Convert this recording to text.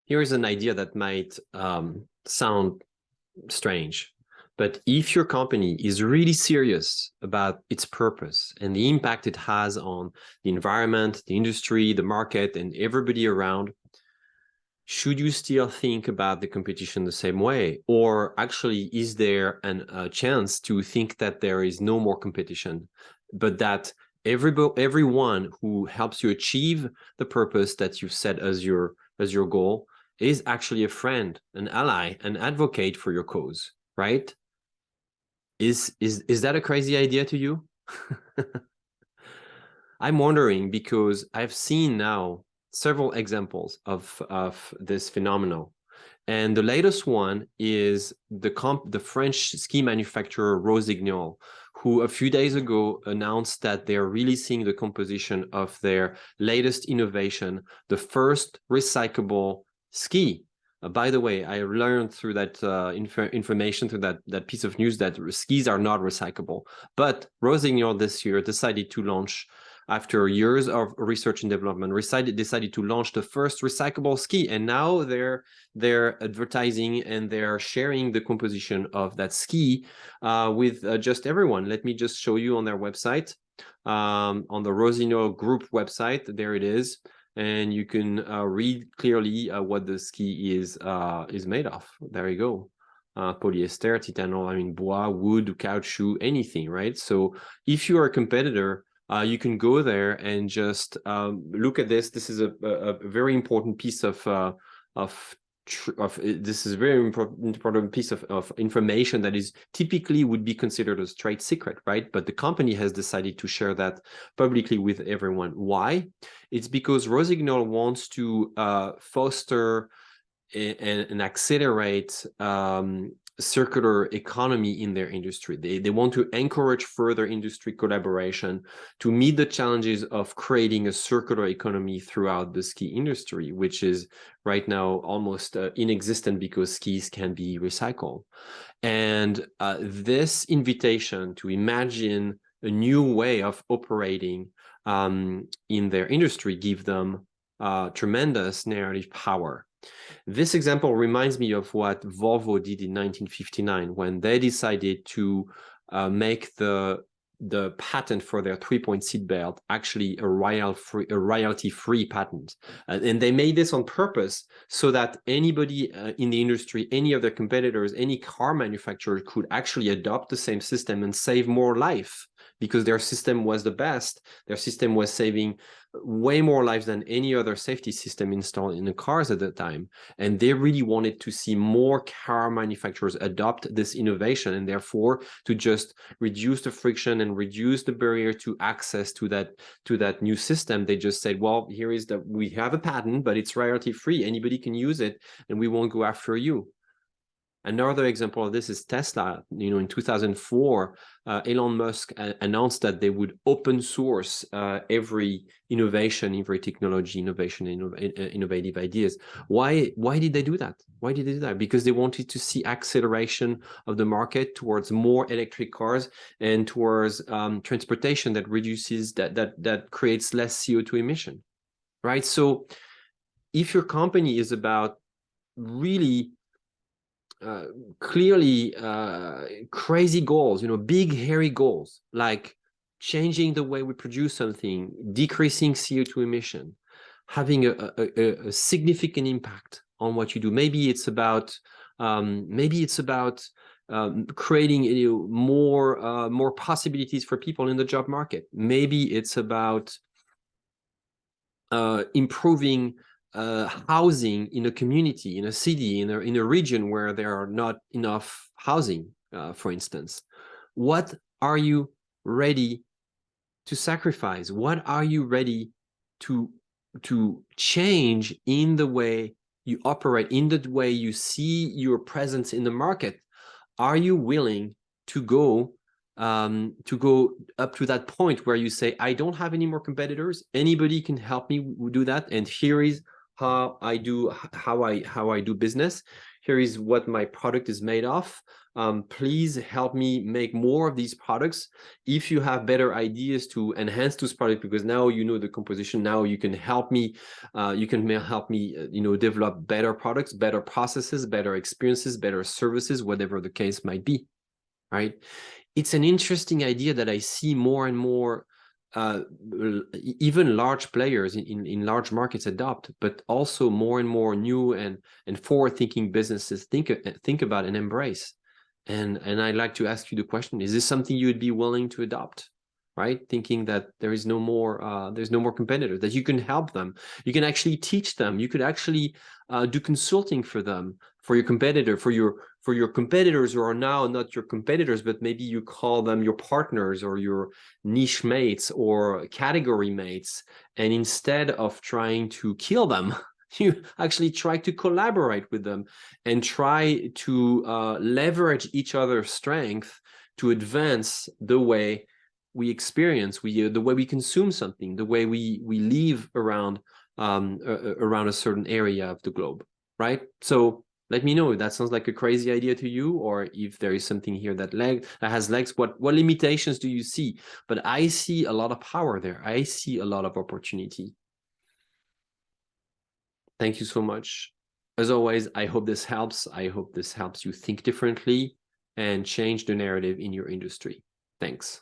Here is an idea that might sound strange, but if your company is really serious about its purpose and the impact it has on the environment, the industry, the market, and everybody around, should you still think about the competition the same way? Or actually, is there a chance to think that there is no more competition, but that everyone who helps you achieve the purpose that you've set as your goal is actually a friend, an ally, an advocate for your cause, right? Is that a crazy idea to you? I'm wondering because I've seen now several examples of this phenomenon. And the latest one is the French ski manufacturer Rossignol, who a few days ago announced that they're releasing the composition of their latest innovation, the first recyclable ski. By the way, I learned through that information, through that piece of news, that skis are not recyclable. But Rossignol this year decided to launch, after years of research and development, decided to launch the first recyclable ski. And now they're advertising and they're sharing the composition of that ski with just everyone. Let me just show you on their website, on the Rossignol Group website. There it is. And you can read clearly what the ski is made of. There you go. Polyester, titanol, I mean, bois, wood, caoutchouc, anything, right? So if you are a competitor, you can go there and just look at this. This is a very important piece of this is a very important piece of information that is typically would be considered a trade secret, right? But the company has decided to share that publicly with everyone. Why? It's because Rossignol wants to foster and accelerate circular economy in their industry. They want to encourage further industry collaboration to meet the challenges of creating a circular economy throughout the ski industry, which is right now almost inexistent because skis can be recycled. And this invitation to imagine a new way of operating in their industry give them tremendous narrative power. This example reminds me of what Volvo did in 1959 when they decided to make the patent for their three-point seatbelt actually a royalty-free patent. And they made this on purpose so that anybody in the industry, any of their competitors, any car manufacturer could actually adopt the same system and save more life, because their system was the best. Their system was saving way more lives than any other safety system installed in the cars at the time. And they really wanted to see more car manufacturers adopt this innovation, and therefore to just reduce the friction and reduce the barrier to access to that new system. They just said, well, we have a patent, but it's royalty free. Anybody can use it and we won't go after you. Another example of this is Tesla. In 2004, Elon Musk announced that they would open source every innovation, every technology innovation, innovative ideas. Why did they do that? Why did they do that? Because they wanted to see acceleration of the market towards more electric cars and towards transportation that reduces, that creates less CO2 emission, right? So if your company is about really clearly crazy goals, big hairy goals, like changing the way we produce something, decreasing CO2 emission, having a significant impact on what you do. Maybe it's about creating more possibilities for people in the job market. Maybe it's about improving housing in a community, in a city, in a region where there are not enough housing, for instance. What are you ready to sacrifice? What are you ready to change in the way you operate, in the way you see your presence in the market? Are you willing to go up to that point where you say, I don't have any more competitors, anybody can help me do that, and here is how I do business. Here is what my product is made of. Please help me make more of these products. If you have better ideas to enhance this product, because now you know the composition, now you can help me. Develop better products, better processes, better experiences, better services, whatever the case might be. Right? It's an interesting idea that I see more and more. Even large players in large markets adopt, but also more and more new and forward-thinking businesses think about and embrace. And I'd like to ask you the question: is this something you would be willing to adopt? Right, thinking that there's no more competitors, that you can help them, you can actually teach them, you could actually do consulting for them, for your competitor, for your competitors who are now not your competitors, but maybe you call them your partners or your niche mates or category mates. And instead of trying to kill them, you actually try to collaborate with them and try to leverage each other's strength to advance the way we experience, the way we consume something, the way we live around a certain area of the globe, right? So let me know if that sounds like a crazy idea to you, or if there is something here that has legs. What limitations do you see? But I see a lot of power there. I see a lot of opportunity. Thank you so much. As always, I hope this helps. I hope this helps you think differently and change the narrative in your industry. Thanks.